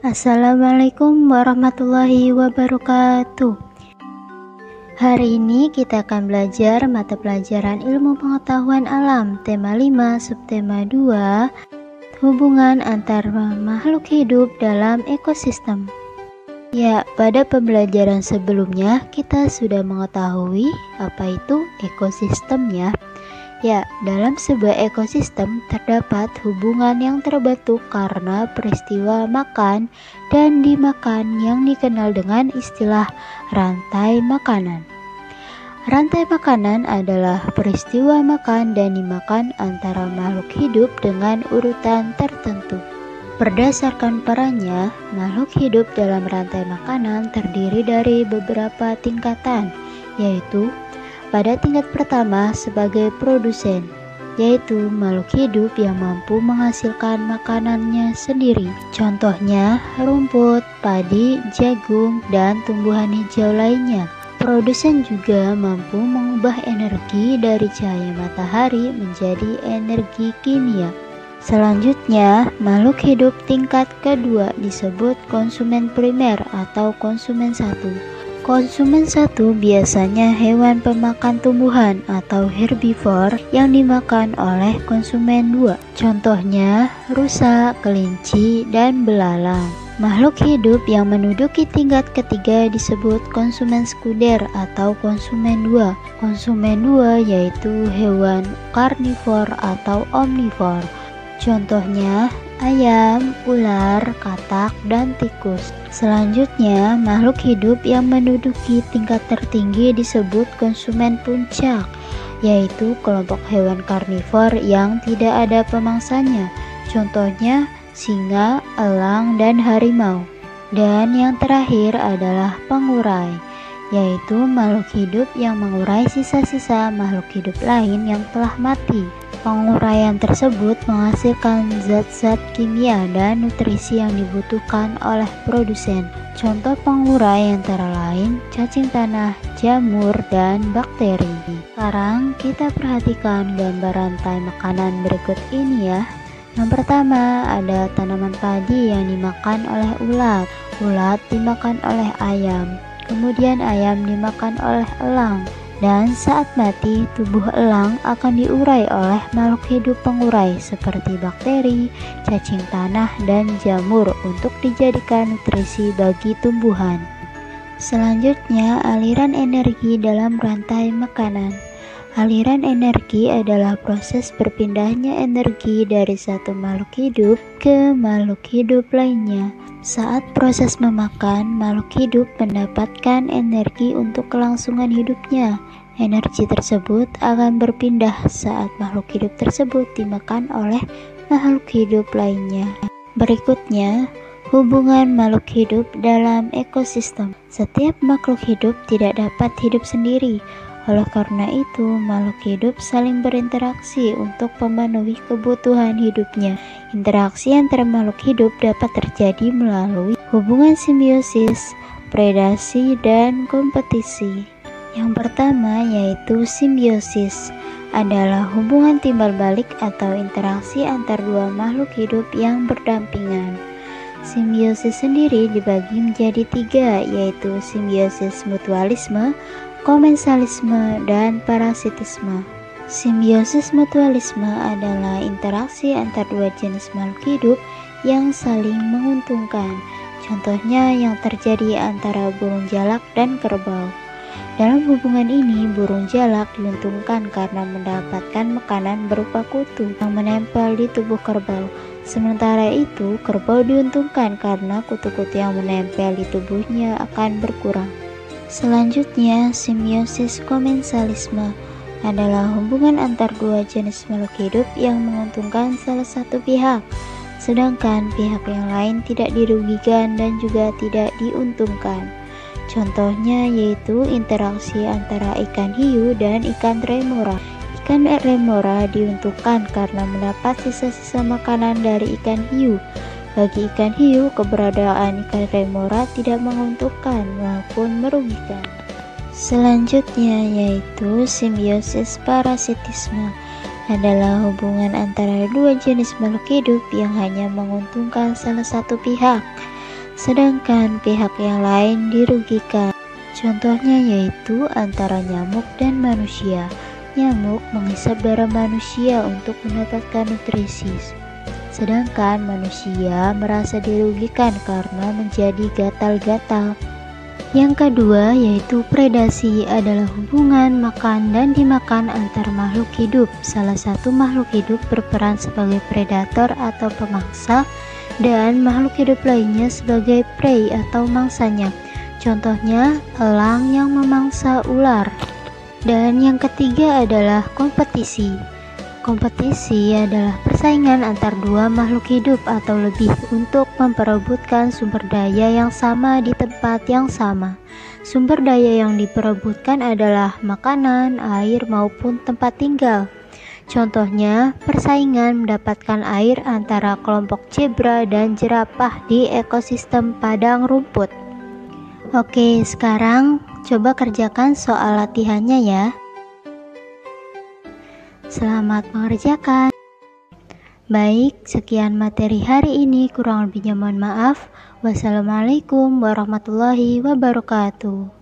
Assalamualaikum warahmatullahi wabarakatuh. Hari ini kita akan belajar mata pelajaran ilmu pengetahuan alam tema 5 subtema 2, hubungan antar makhluk hidup dalam ekosistem. Ya, pada pembelajaran sebelumnya kita sudah mengetahui apa itu ekosistem ya. Ya, dalam sebuah ekosistem terdapat hubungan yang terbentuk karena peristiwa makan dan dimakan yang dikenal dengan istilah rantai makanan. Rantai makanan adalah peristiwa makan dan dimakan antara makhluk hidup dengan urutan tertentu. Berdasarkan perannya, makhluk hidup dalam rantai makanan terdiri dari beberapa tingkatan, yaitu pada tingkat pertama sebagai produsen, yaitu makhluk hidup yang mampu menghasilkan makanannya sendiri. Contohnya rumput, padi, jagung, dan tumbuhan hijau lainnya. Produsen juga mampu mengubah energi dari cahaya matahari menjadi energi kimia. Selanjutnya, makhluk hidup tingkat kedua disebut konsumen primer atau konsumen satu. Konsumen satu biasanya hewan pemakan tumbuhan atau herbivore yang dimakan oleh konsumen dua. Contohnya rusa, kelinci, dan belalang. Makhluk hidup yang menduduki tingkat ketiga disebut konsumen sekunder atau konsumen dua. Konsumen dua yaitu hewan karnivor atau omnivor. Contohnya ayam, ular, katak, dan tikus. Selanjutnya, makhluk hidup yang menduduki tingkat tertinggi disebut konsumen puncak, yaitu kelompok hewan karnivor yang tidak ada pemangsanya. Contohnya singa, elang, dan harimau. Dan yang terakhir adalah pengurai, yaitu makhluk hidup yang mengurai sisa-sisa makhluk hidup lain yang telah mati. Penguraian tersebut menghasilkan zat-zat kimia dan nutrisi yang dibutuhkan oleh produsen. Contoh pengurai antara lain cacing tanah, jamur, dan bakteri. Sekarang kita perhatikan gambar rantai makanan berikut ini ya. Yang pertama ada tanaman padi yang dimakan oleh ulat. Ulat dimakan oleh ayam. Kemudian ayam dimakan oleh elang. Dan saat mati, tubuh elang akan diurai oleh makhluk hidup pengurai seperti bakteri, cacing tanah, dan jamur untuk dijadikan nutrisi bagi tumbuhan. Selanjutnya, aliran energi dalam rantai makanan. Aliran energi adalah proses berpindahnya energi dari satu makhluk hidup ke makhluk hidup lainnya. Saat proses memakan, makhluk hidup mendapatkan energi untuk kelangsungan hidupnya. Energi tersebut akan berpindah saat makhluk hidup tersebut dimakan oleh makhluk hidup lainnya. Berikutnya, hubungan makhluk hidup dalam ekosistem. Setiap makhluk hidup tidak dapat hidup sendiri. Oleh karena itu, makhluk hidup saling berinteraksi untuk memenuhi kebutuhan hidupnya. Interaksi antara makhluk hidup dapat terjadi melalui hubungan simbiosis, predasi, dan kompetisi. Yang pertama yaitu simbiosis, adalah hubungan timbal balik atau interaksi antar dua makhluk hidup yang berdampingan. Simbiosis sendiri dibagi menjadi tiga, yaitu simbiosis mutualisme, komensalisme, dan parasitisme. Simbiosis mutualisme adalah interaksi antar dua jenis makhluk hidup yang saling menguntungkan. Contohnya yang terjadi antara burung jalak dan kerbau. Dalam hubungan ini, burung jalak diuntungkan karena mendapatkan makanan berupa kutu yang menempel di tubuh kerbau. Sementara itu, kerbau diuntungkan karena kutu-kutu yang menempel di tubuhnya akan berkurang. Selanjutnya, simbiosis komensalisme adalah hubungan antar dua jenis makhluk hidup yang menguntungkan salah satu pihak, sedangkan pihak yang lain tidak dirugikan dan juga tidak diuntungkan. Contohnya yaitu interaksi antara ikan hiu dan ikan remora. Ikan remora diuntungkan karena mendapat sisa-sisa makanan dari ikan hiu. Bagi ikan hiu, keberadaan ikan remora tidak menguntungkan maupun merugikan. Selanjutnya yaitu simbiosis parasitisme, adalah hubungan antara dua jenis makhluk hidup yang hanya menguntungkan salah satu pihak. sedangkan pihak yang lain dirugikan. Contohnya yaitu antara nyamuk dan manusia. Nyamuk menghisap darah manusia untuk mendapatkan nutrisi, sedangkan manusia merasa dirugikan karena menjadi gatal-gatal. Yang kedua yaitu predasi, adalah hubungan makan dan dimakan antar makhluk hidup. Salah satu makhluk hidup berperan sebagai predator atau pemangsa dan makhluk hidup lainnya sebagai prey atau mangsanya. Contohnya elang yang memangsa ular. Dan yang ketiga adalah kompetisi. Kompetisi adalah persaingan antar dua makhluk hidup atau lebih untuk memperebutkan sumber daya yang sama di tempat yang sama. Sumber daya yang diperebutkan adalah makanan, air, maupun tempat tinggal. Contohnya, persaingan mendapatkan air antara kelompok zebra dan jerapah di ekosistem padang rumput. Oke, sekarang coba kerjakan soal latihannya ya. Selamat mengerjakan. Baik, sekian materi hari ini, kurang lebihnya mohon maaf. Wassalamualaikum warahmatullahi wabarakatuh.